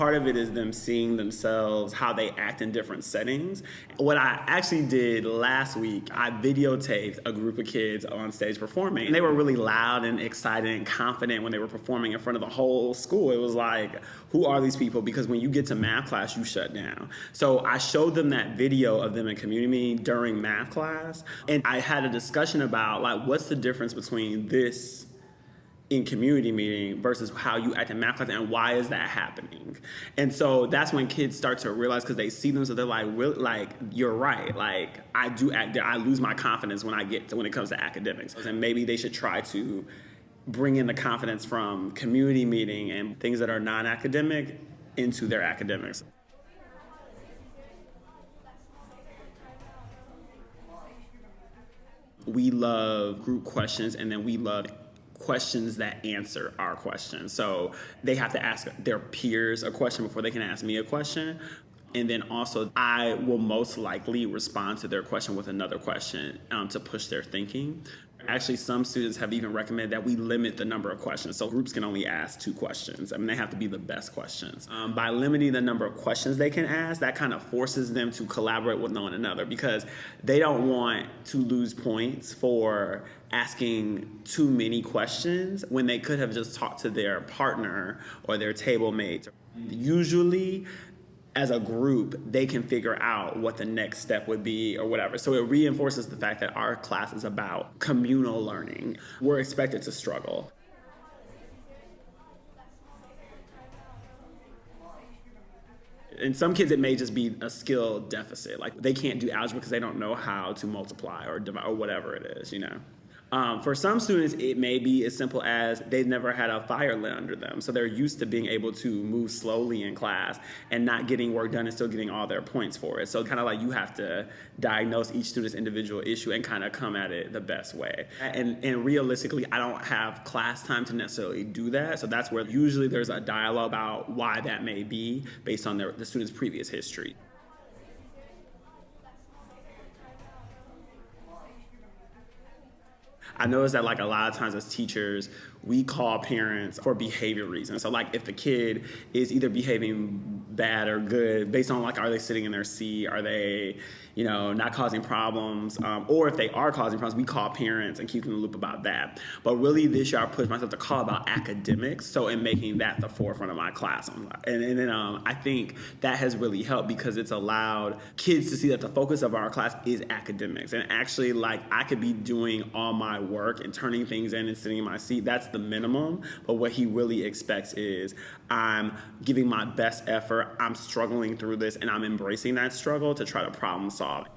part of it is them seeing themselves, how they act in different settings. What I actually did last week, I videotaped a group of kids on stage performing. And they were really loud and excited and confident when they were performing in front of the whole school. It was like, who are these people? Because when you get to math class, you shut down. So I showed them that video of them in community meeting during math class. And I had a discussion about, like, what's the difference between this in community meeting versus how you act in math class, and why is that happening? And so that's when kids start to realize, because they see them, so they're like, really, like, you're right. Like, I lose my confidence when it comes to academics. And maybe they should try to bring in the confidence from community meeting and things that are non-academic into their academics. We love group questions, and then we love questions that answer our questions. So they have to ask their peers a question before they can ask me a question. And then also, I will most likely respond to their question with another question to push their thinking. Actually, some students have even recommended that we limit the number of questions. So groups can only ask 2 questions. I mean, they have to be the best questions. By limiting the number of questions they can ask, that kind of forces them to collaborate with one another, because they don't want to lose points for asking too many questions when they could have just talked to their partner or their table mate. Usually, as a group, they can figure out what the next step would be or whatever. So it reinforces the fact that our class is about communal learning. We're expected to struggle. In some kids, it may just be a skill deficit. Like, they can't do algebra because they don't know how to multiply or divide or whatever it is, you know. For some students, it may be as simple as they've never had a fire lit under them. So they're used to being able to move slowly in class and not getting work done and still getting all their points for it. So kind of like you have to diagnose each student's individual issue and kind of come at it the best way. And realistically, I don't have class time to necessarily do that. So that's where usually there's a dialogue about why that may be based on the student's previous history. I noticed that, like, a lot of times as teachers, we call parents for behavior reasons. So, like, if the kid is either behaving bad or good based on, like, are they sitting in their seat? Are they, you know, not causing problems? Or if they are causing problems, we call parents and keep them in the loop about that. But really this year I pushed myself to call about academics, so in making that the forefront of my class. And then I think that has really helped, because it's allowed kids to see that the focus of our class is academics. And actually, like, I could be doing all my work and turning things in and sitting in my seat. That's the minimum. But what he really expects is I'm giving my best effort, I'm struggling through this, and I'm embracing that struggle to try to problem solve.